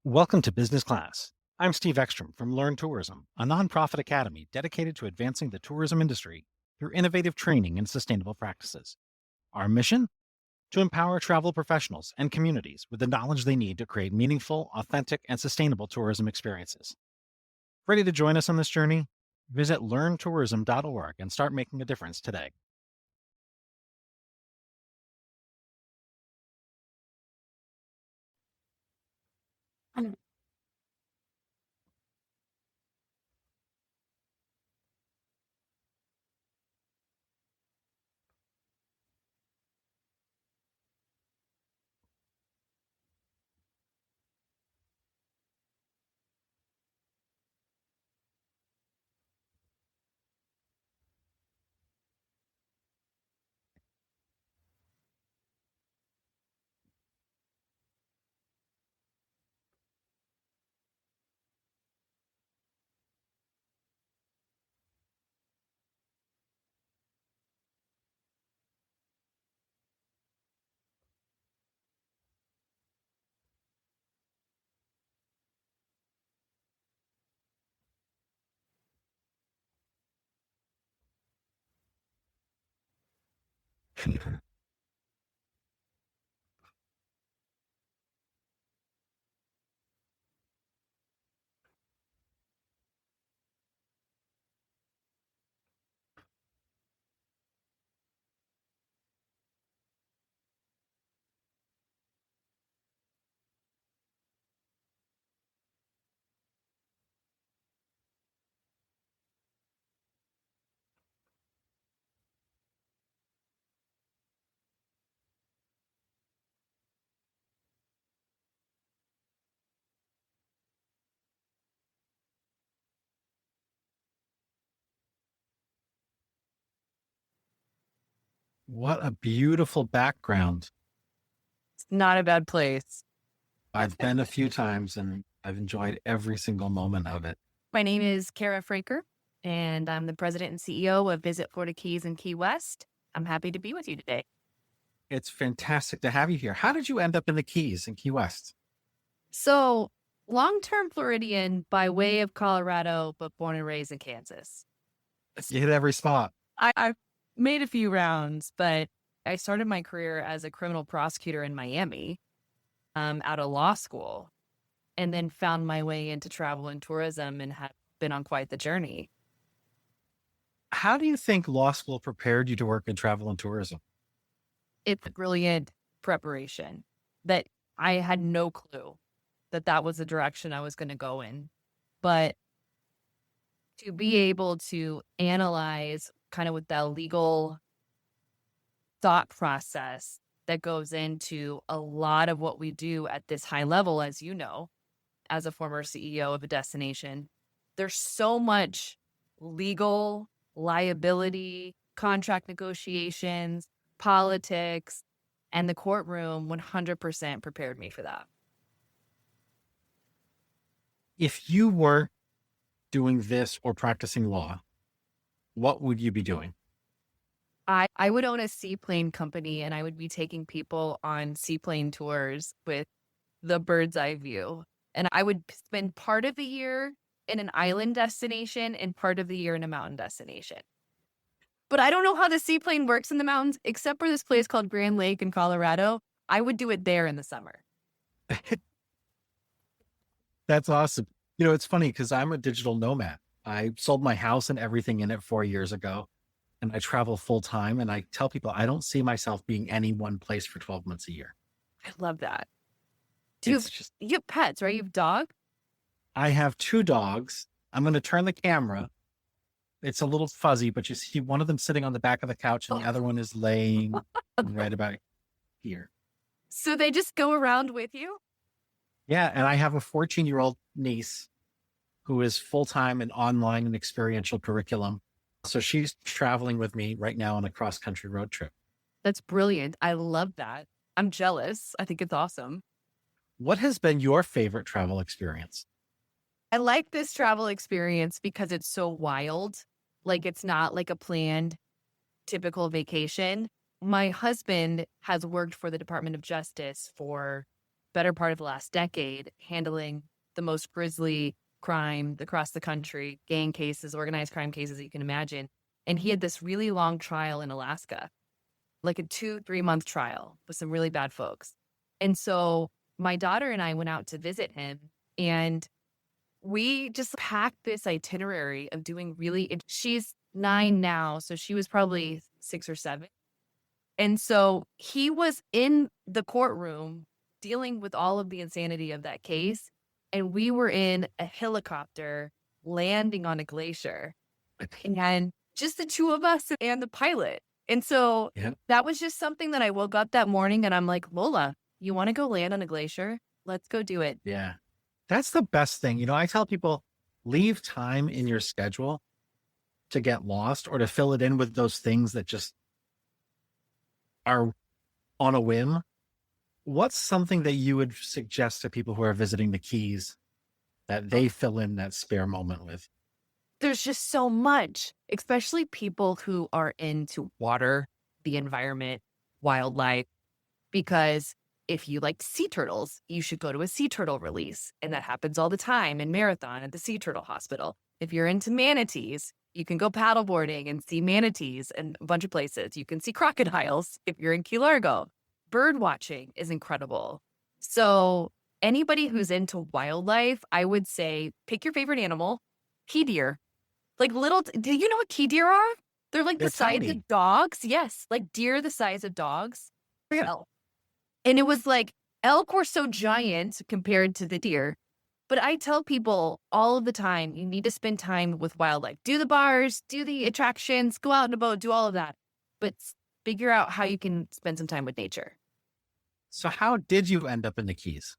Welcome to Business Class. I'm Steve Ekstrom from Learn Tourism, a nonprofit academy dedicated to advancing the tourism industry through innovative training and sustainable practices. Our mission? To empower travel professionals and communities with the knowledge they need to create meaningful, authentic, and sustainable tourism experiences. Ready to join us on this journey? Visit learntourism.org and start making a difference today. What a beautiful background. It's not a bad place. I've been a few times and I've enjoyed every single moment of it. My name is Kara Fraker, and I'm the president and CEO of Visit Florida Keys and Key West. I'm happy to be with you today. It's fantastic to have you here. How did you end up in the Keys in Key West? So, long-term Floridian by way of Colorado, but born and raised in Kansas. You hit every spot. I've made a few rounds, but I started my career as a criminal prosecutor in Miami, out of law school, and then found my way into travel and tourism and have been on quite the journey. How do you think law school prepared you to work in travel and tourism? It's a brilliant preparation that I had no clue that that was the direction I was going to go in. But to be able to analyze kind of with that legal thought process that goes into a lot of what we do at this high level, as you know, as a former CEO of a destination, there's so much legal liability, contract negotiations, politics, and the courtroom 100% prepared me for that. If you weren't doing this or practicing law, what would you be doing? I would own a seaplane company and I would be taking people on seaplane tours with the bird's eye view. And I would spend part of the year in an island destination and part of the year in a mountain destination. But I don't know how the seaplane works in the mountains, except for this place called Grand Lake in Colorado. I would do it there in the summer. That's awesome. You know, it's funny because I'm a digital nomad. I sold my house and everything in it 4 years ago, and I travel full time. And I tell people I don't see myself being any one place for 12 months a year. I love that. It's just, You have pets, right? You have dog? I have two dogs. I'm going to turn the camera. It's a little fuzzy, but you see one of them sitting on the back of the couch and the other one is laying right about here. So they just go around with you? Yeah. And I have a 14-year-old niece who is full-time in online and experiential curriculum. So she's traveling with me right now on a cross-country road trip. That's brilliant. I love that. I'm jealous. I think it's awesome. What has been your favorite travel experience? I like this travel experience because it's so wild. Like it's not like a planned typical vacation. My husband has worked for the Department of Justice for better part of the last decade handling the most grisly crime across the country, gang cases, organized crime cases that you can imagine. And he had this really long trial in Alaska, like a 2-3 month trial with some really bad folks. And so my daughter and I went out to visit him, and we just packed this itinerary of doing she's 9 now, so she was probably 6 or 7. And so he was in the courtroom dealing with all of the insanity of that case, and we were in a helicopter landing on a glacier, and just the 2 of us and the pilot. And so Yeah. that was just something that I woke up that morning and I'm like, "Lola, you wanna go land on a glacier? Let's go do it." Yeah. That's the best thing. I tell people, leave time in your schedule to get lost or to fill it in with those things that just are on a whim. What's something that you would suggest to people who are visiting the Keys that they fill in that spare moment with? There's just so much, especially people who are into water, the environment, wildlife, because if you like sea turtles, you should go to a sea turtle release. And that happens all the time in Marathon at the Sea Turtle Hospital. If you're into manatees, you can go paddleboarding and see manatees in a bunch of places. You can see crocodiles if you're in Key Largo. Bird watching is incredible. So anybody who's into wildlife, I would say pick your favorite animal, key deer. Like do you know what key deer are? They're like the They're size tiny. of dogs. Yes, like deer the size of dogs. Yeah. Elk. And it was like elk were so giant compared to the deer. But I tell people all of the time, you need to spend time with wildlife. Do the bars, do the attractions, go out in a boat, do all of that. But figure out how you can spend some time with nature. So, how did you end up in the Keys?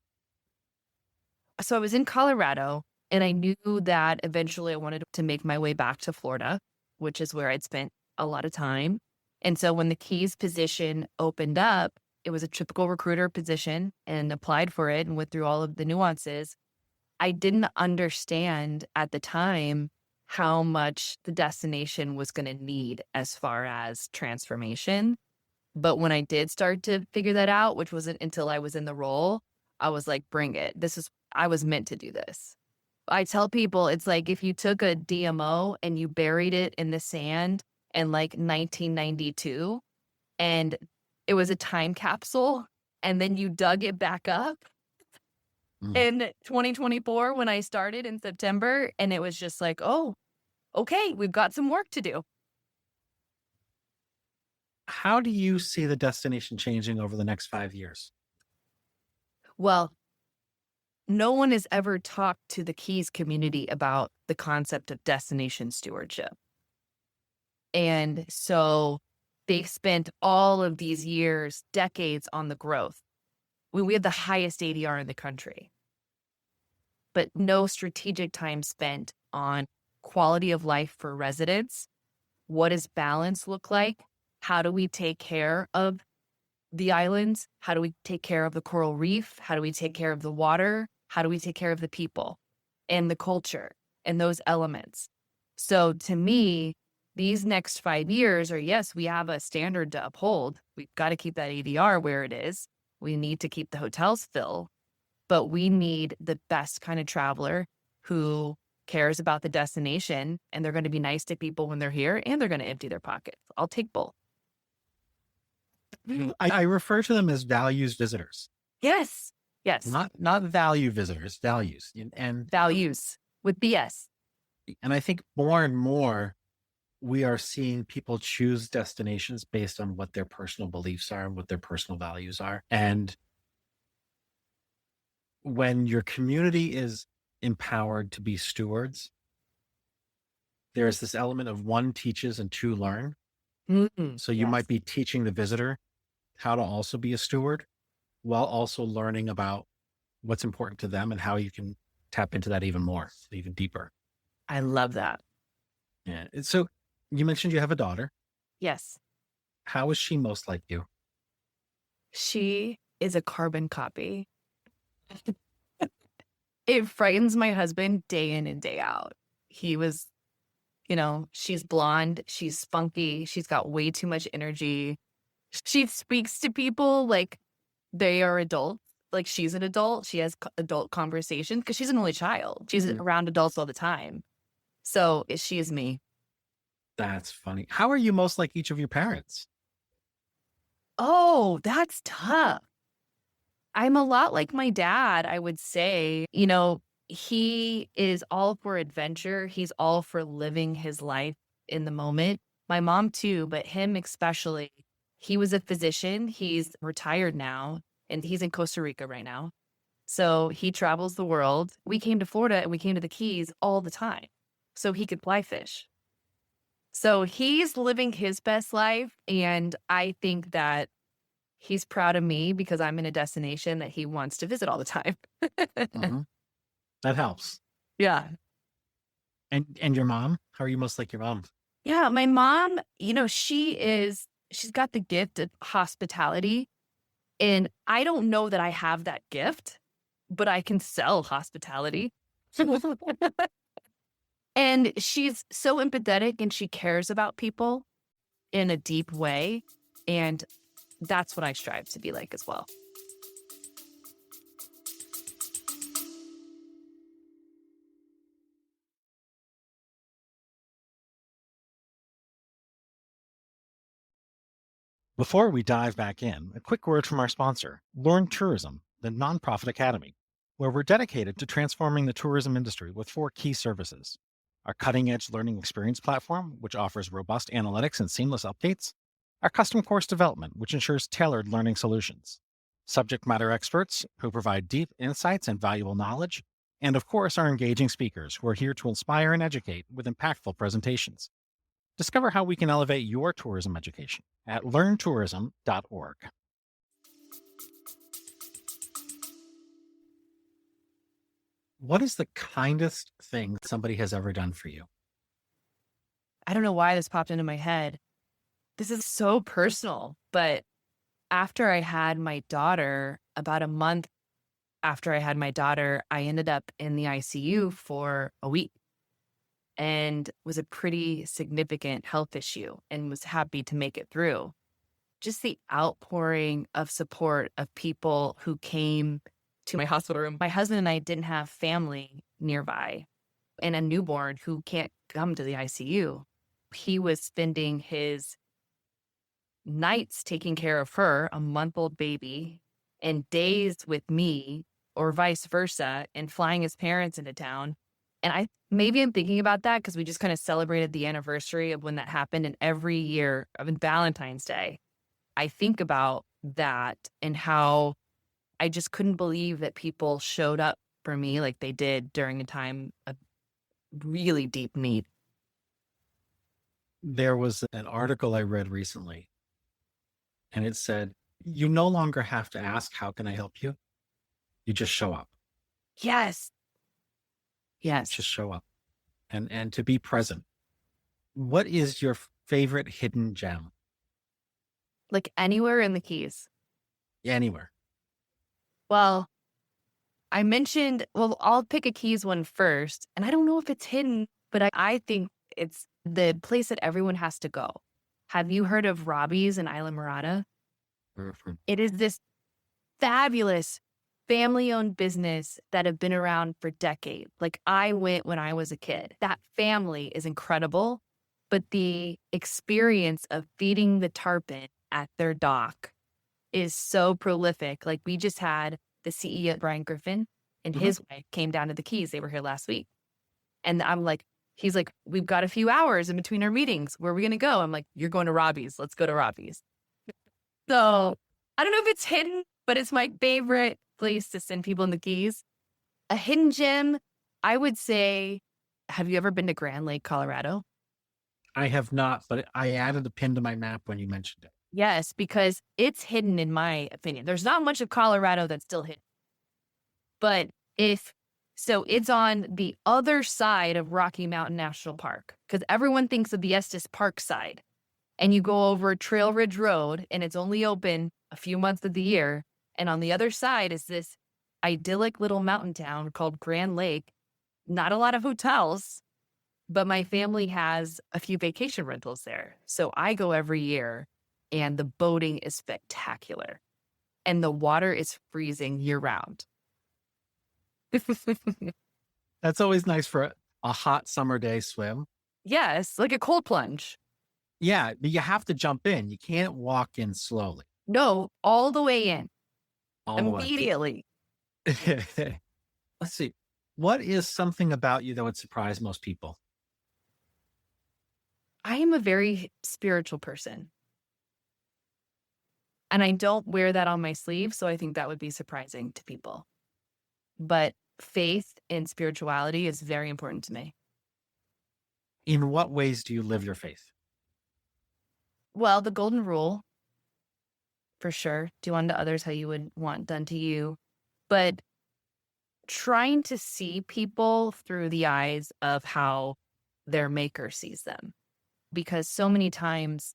So I was in Colorado, and I knew that eventually I wanted to make my way back to Florida, which is where I'd spent a lot of time. And so when the Keys position opened up, it was a typical recruiter position, and applied for it and went through all of the nuances. I didn't understand at the time how much the destination was going to need as far as transformation. But when I did start to figure that out, which wasn't until I was in the role, I was like, bring it. I was meant to do this. I tell people it's like if you took a DMO and you buried it in the sand in like 1992, and it was a time capsule, and then you dug it back up Mm. in 2024 when I started in September, and it was just like, oh, okay, we've got some work to do. How do you see the destination changing over the next 5 years? Well, no one has ever talked to the Keys community about the concept of destination stewardship. And so they've spent all of these years, decades on the growth. We have the highest ADR in the country, but no strategic time spent on quality of life for residents. What does balance look like? How do we take care of the islands? How do we take care of the coral reef? How do we take care of the water? How do we take care of the people and the culture and those elements? So to me, these next 5 years are, yes, we have a standard to uphold. We've got to keep that ADR where it is. We need to keep the hotels full, but we need the best kind of traveler who cares about the destination, and they're going to be nice to people when they're here, and they're going to empty their pockets. I'll take both. I refer to them as values visitors, Yes. Yes. not value visitors, values. And Values with BS. I think more and more we are seeing people choose destinations based on what their personal beliefs are and what their personal values are. And when your community is empowered to be stewards, there's this element of one teaches and two learn. So you might be teaching the visitor how to also be a steward while also learning about what's important to them and how you can tap into that even more, even deeper. I love that. Yeah. So you mentioned you have a daughter. Yes. How is she most like you? She is a carbon copy. It frightens my husband day in and day out. He was, she's blonde, she's spunky, she's got way too much energy. She speaks to people like they are adults. like she's an adult. She has adult conversations because she's an only child. She's Mhm. around adults all the time. So she is me. That's funny. How are you most like each of your parents? Oh, that's tough. I'm a lot like my dad, I would say. He is all for adventure. He's all for living his life in the moment. My mom too, but him especially. He was a physician. He's retired now and he's in Costa Rica right now. So he travels the world. We came to Florida and we came to the Keys all the time so he could fly fish. So he's living his best life. And I think that he's proud of me because I'm in a destination that he wants to visit all the time. Mhm. That helps. Yeah. And your mom? How are you most like your mom? Yeah. My mom, she's got the gift of hospitality. And I don't know that I have that gift, but I can sell hospitality. And she's so empathetic and she cares about people in a deep way. And that's what I strive to be like as well. Before we dive back in, a quick word from our sponsor, Learn Tourism, the nonprofit academy, where we're dedicated to transforming the tourism industry with 4 key services: our cutting edge learning experience platform, which offers robust analytics and seamless updates, our custom course development, which ensures tailored learning solutions, subject matter experts who provide deep insights and valuable knowledge, and of course, our engaging speakers who are here to inspire and educate with impactful presentations. Discover how we can elevate your tourism education at learntourism.org. What is the kindest thing somebody has ever done for you? I don't know why this popped into my head. This is so personal, but after I had my daughter, about a month after I had my daughter, I ended up in the ICU for a week and was a pretty significant health issue and was happy to make it through. Just the outpouring of support of people who came to my hospital room. My husband and I didn't have family nearby and a newborn who can't come to the ICU. He was spending his nights taking care of her, a month-old baby, and days with me or vice versa and flying his parents into town. And maybe I'm thinking about that because we just kind of celebrated the anniversary of when that happened. And every year of Valentine's Day, I think about that and how I just couldn't believe that people showed up for me like they did during a time of really deep need. There was an article I read recently, and it said, you no longer have to ask, how can I help you? You just show up. Yes. Yes. Just show up and to be present. What is your favorite hidden gem? Like anywhere in the Keys. Anywhere. Well, I'll pick a Keys one first. And I don't know if it's hidden, but I think it's the place that everyone has to go. Have you heard of Robbie's in Isla Morada? Mhm. It is this fabulous family owned business that have been around for decades. Like I went when I was a kid. That family is incredible, but the experience of feeding the tarpon at their dock is so prolific. Like we just had the CEO, Brian Griffin, and Mhm. his wife came down to the Keys. They were here last week. And he's like, we've got a few hours in between our meetings. Where are we going to go? I'm like, you're going to Robbie's. Let's go to Robbie's. So I don't know if it's hidden, but it's my favorite place to send people in the Keys. A hidden gem, I would say, have you ever been to Grand Lake, Colorado? I have not, but I added a pin to my map when you mentioned it. Yes, because it's hidden in my opinion. There's not much of Colorado that's still hidden. But it's on the other side of Rocky Mountain National Park because everyone thinks of the Estes Park side. And you go over Trail Ridge Road and it's only open a few months of the year. And on the other side is this idyllic little mountain town called Grand Lake. Not a lot of hotels, but my family has a few vacation rentals there. So I go every year and the boating is spectacular. and the water is freezing year round. That's always nice for a hot summer day swim. Yes, like a cold plunge. Yeah, but you have to jump in. You can't walk in slowly No, all the way in all the way. immediately. Let's see. What is something about you that would surprise most people? I am a very spiritual person, and I don't wear that on my sleeve, so I think that would be surprising to people. But faith and spirituality is very important to me. In what ways do you live your faith? Well, the golden rule, for sure, do unto others how you would want done to you. But trying to see people through the eyes of how their maker sees them. Because so many times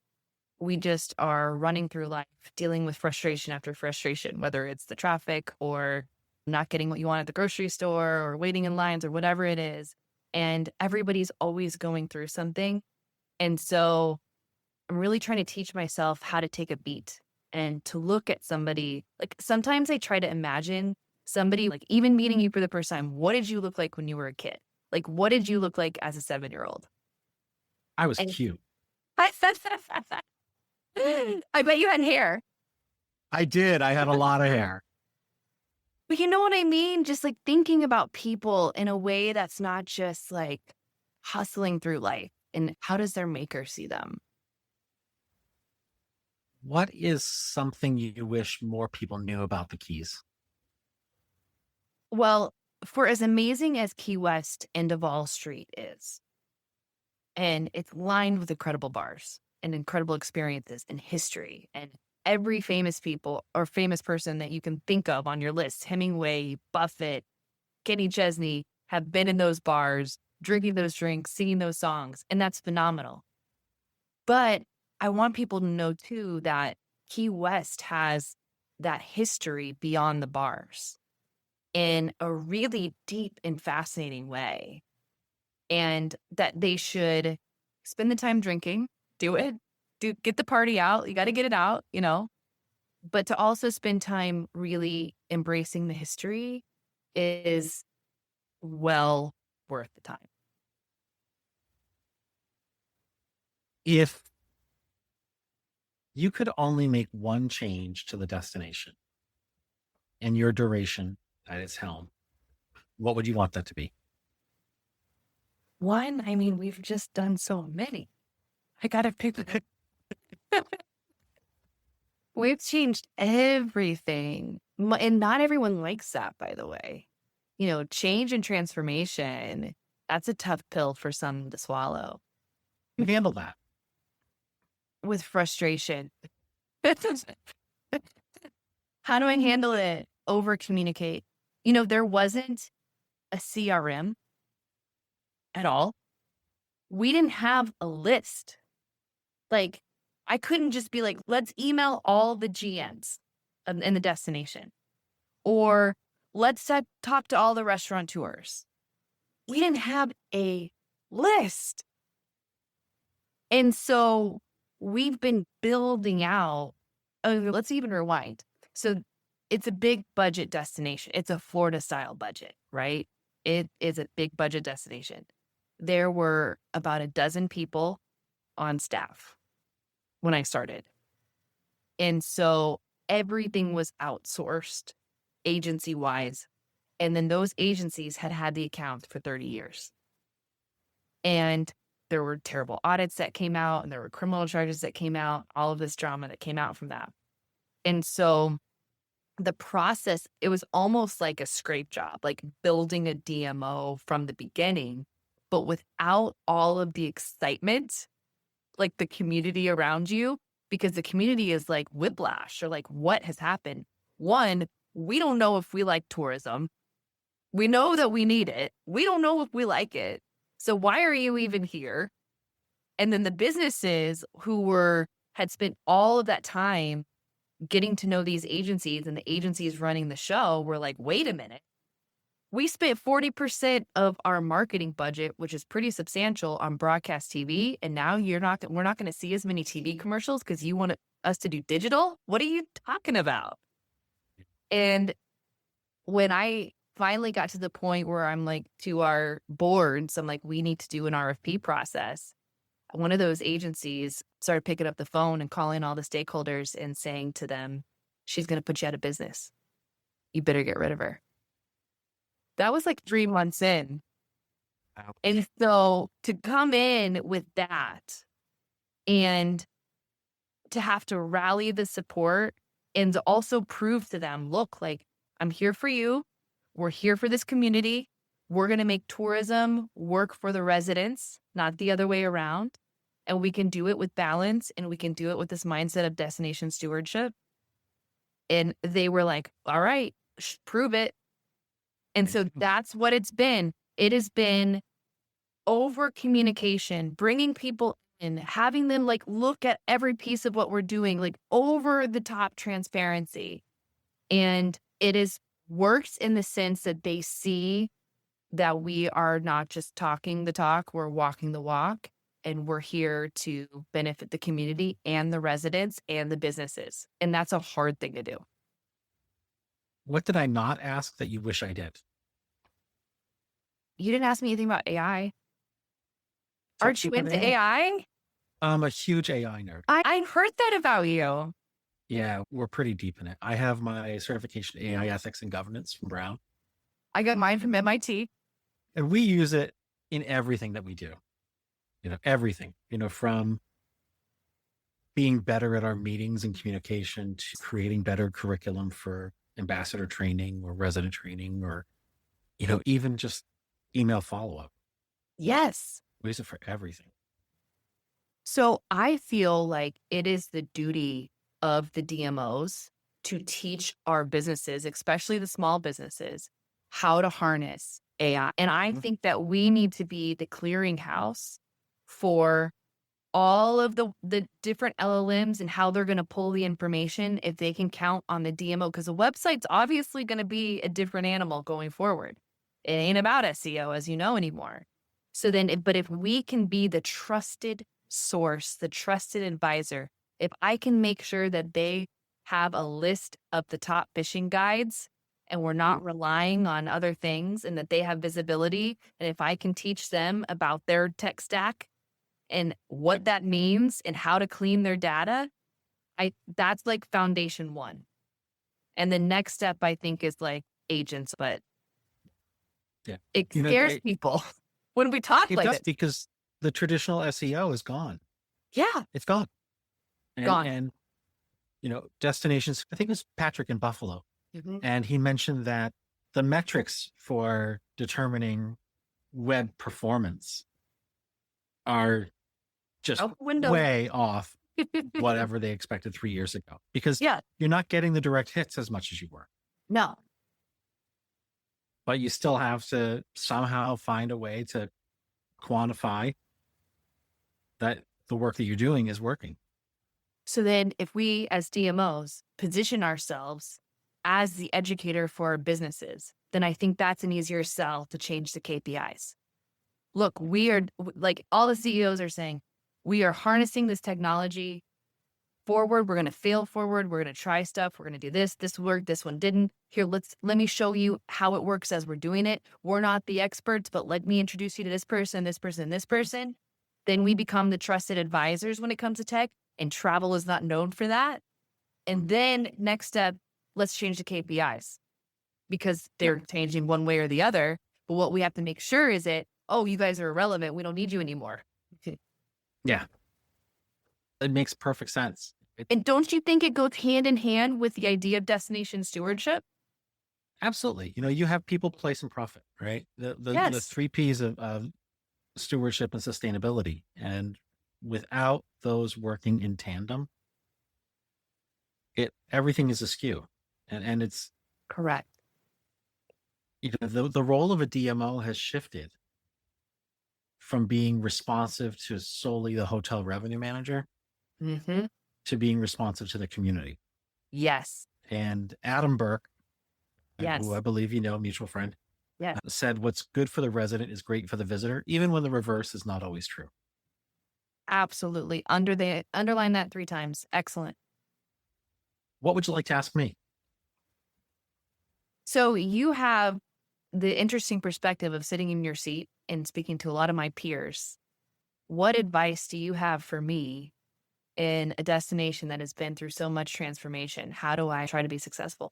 we just are running through life dealing with frustration after frustration, whether it's the traffic or not getting what you want at the grocery store or waiting in lines or whatever it is. And everybody's always going through something. And so I'm really trying to teach myself how to take a beat and to look at somebody. Like sometimes I try to imagine somebody, like even meeting you for the first time. What did you look like when you were a kid? Like, what did you look like as a 7-year-old? I was And cute. I bet you had hair. I did. I had a lot of hair. But you know what I mean? Just like thinking about people in a way that's not just like hustling through life. And how does their maker see them? What is something you wish more people knew about the Keys? Well, for as amazing as Key West and Duval Street is, and it's lined with incredible bars and incredible experiences and history, and every famous people or famous person that you can think of on your list, Hemingway, Buffett, Kenny Chesney, have been in those bars, drinking those drinks, singing those songs, and that's phenomenal. But I want people to know too that Key West has that history beyond the bars in a really deep and fascinating way. And that they should spend the time drinking, do it, get the party out. You got to get it out, but to also spend time really embracing the history is well worth the time. If you could only make one change to the destination and your duration at its helm, what would you want that to be? One, I mean, we've just done so many. I got to pick. We've changed everything. And not everyone likes that, by the way. Change and transformation, that's a tough pill for some to swallow. You handle that. With frustration. How do I handle it? Over communicate. There wasn't a CRM at all. We didn't have a list. Like, I couldn't just be like, let's email all the GMs in the destination. Or let's talk to all the restaurateurs. We didn't have a list. And so we've been building out. Let's even rewind. So it's a big budget destination. It's a Florida style budget, right? It is a big budget destination. There were about a dozen people on staff when I started. And so everything was outsourced agency wise. And then those agencies had the account for 30 years. And there were terrible audits that came out, and there were criminal charges that came out, all of this drama that came out from that. And so the process, it was almost like a scrape job, like building a DMO from the beginning, but without all of the excitement, like the community around you, because the community is like whiplash or like, what has happened? One, we don't know if we like tourism. We know that we need it. We don't know if we like it. So why are you even here? And then the businesses who had spent all of that time getting to know these agencies and the agencies running the show were like, wait a minute. We spent 40% of our marketing budget, which is pretty substantial, on broadcast TV. And now we're not going to see as many TV commercials because you want us to do digital? What are you talking about? And when I finally got to the point where I'm like to our boards, I'm like, we need to do an RFP process. One of those agencies started picking up the phone and calling all the stakeholders and saying to them, she's going to put you out of business. You better get rid of her. That was like 3 months in. Wow. And so to come in with that and to have to rally the support and to also prove to them, look, like, I'm here for you. We're here for this community. We're going to make tourism work for the residents, not the other way around. And we can do it with balance and we can do it with this mindset of destination stewardship. And they were like, all right, prove it. And so that's what it's been. It has been over communication, bringing people in, having them like look at every piece of what we're doing, like over the top transparency. And it is works in the sense that they see that we are not just talking the talk, we're walking the walk, and we're here to benefit the community and the residents and the businesses. And that's a hard thing to do. What did I not ask that you wish I did? You didn't ask me anything about AI. Talk Aren't to you me about into AI? I'm a huge AI nerd. I heard that about you. Yeah, we're pretty deep in it. I have my certification in AI ethics and governance from Brown, I got mine from MIT. and we use it in everything that we do. Everything, from being better at our meetings and communication to creating better curriculum for ambassador training or resident training or, even just email follow-up. Yes. We use it for everything. So I feel like it is the duty of the DMOs to teach our businesses, especially the small businesses, how to harness AI. And I think that we need to be the clearinghouse for all of the different LLMs and how they're going to pull the information if they can count on the DMO, because the website's obviously going to be a different animal going forward. It ain't about SEO, as you know, anymore. So then, but if we can be the trusted source, the trusted advisor, if I can make sure that they have a list of the top fishing guides and we're not relying on other things and that they have visibility, and if I can teach them about their tech stack and what that means and how to clean their data, that's like foundation one. And the next step, I think, is like agents, but Yeah. it scares people when we talk It like does it. because the traditional SEO is gone. Yeah. It's gone. Gone. And, destinations, I think it was Patrick in Buffalo. Mhm. And he mentioned that the metrics for determining web performance are just Out the window. way off whatever they expected 3 years ago, because Yeah. you're not getting the direct hits as much as you were, No. but you still have to somehow find a way to quantify that the work that you're doing is working. So then if we as DMOs position ourselves as the educator for our businesses, then I think that's an easier sell to change the KPIs. Look, we are like all the CEOs are saying, we are harnessing this technology forward. We're going to fail forward. We're going to try stuff. We're going to do this. This worked. This one didn't. Here, let me show you how it works as we're doing it. We're not the experts, but let me introduce you to this person, this person, this person. Then we become the trusted advisors when it comes to tech, and travel is not known for that. And then next step, let's change the KPIs because they're changing one way or the other. But what we have to make sure is that, oh, you guys are irrelevant. We don't need you anymore. Yeah. It makes perfect sense. And don't you think it goes hand in hand with the idea of destination stewardship? Absolutely. You have people, place, and profit, right? The Yes. 3 Ps of stewardship and sustainability. And without those working in tandem, everything is askew. And it's Correct. the role of a DMO has shifted from being responsive to solely the hotel revenue manager Mm-hmm. to being responsive to the community. Yes. And Adam Burke, Yes. who I believe a mutual friend, Yes. said what's good for the resident is great for the visitor, even when the reverse is not always true. Absolutely. Underline that 3 times. Excellent. What would you like to ask me? So you have the interesting perspective of sitting in your seat and speaking to a lot of my peers. What advice do you have for me in a destination that has been through so much transformation? How do I try to be successful?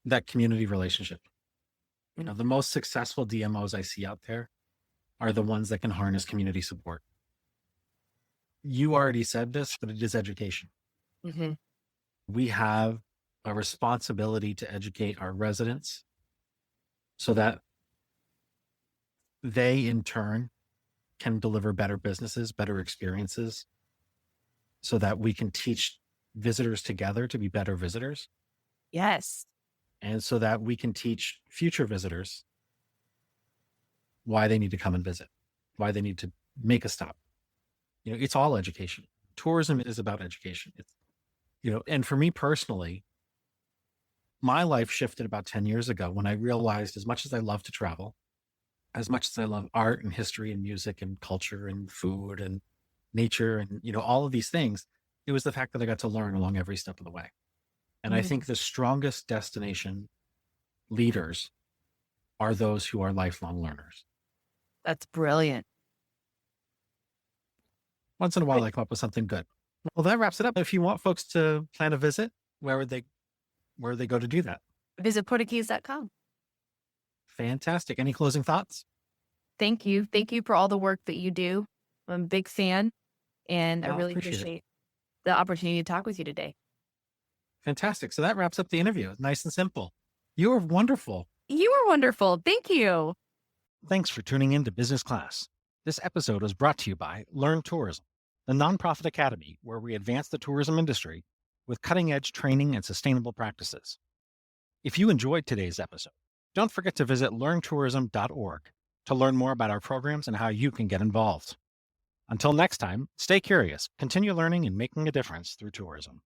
That community relationship. Mm. The most successful DMOs I see out there are the ones that can harness community support. You already said this, but it is education. Mhm. We have a responsibility to educate our residents so that they in turn can deliver better businesses, better experiences, so that we can teach visitors together to be better visitors, Yes. and so that we can teach future visitors why they need to come and visit, why they need to make a stop. It's all education. Tourism is about education. And for me personally, my life shifted about 10 years ago when I realized as much as I love to travel, as much as I love art and history and music and culture and food and nature and, all of these things, it was the fact that I got to learn along every step of the way. And I Mm. think the strongest destination leaders are those who are lifelong learners. That's brilliant. Once in a while, Great. I come up with something good. Well, that wraps it up. If you want folks to plan a visit, where would they go to do that? Visit portuguese.com. Fantastic. Any closing thoughts? Thank you. Thank you for all the work that you do. I'm a big fan, and I Well, really appreciate it. appreciate the opportunity to talk with you today. Fantastic. So that wraps up the interview. Nice and simple. You are wonderful. You were wonderful. Thank you. Thanks for tuning in to Business Class. This episode was brought to you by Learn Tourism, the nonprofit academy where we advance the tourism industry with cutting edge training and sustainable practices. If you enjoyed today's episode, don't forget to visit learntourism.org to learn more about our programs and how you can get involved. Until next time, stay curious, continue learning, and making a difference through tourism.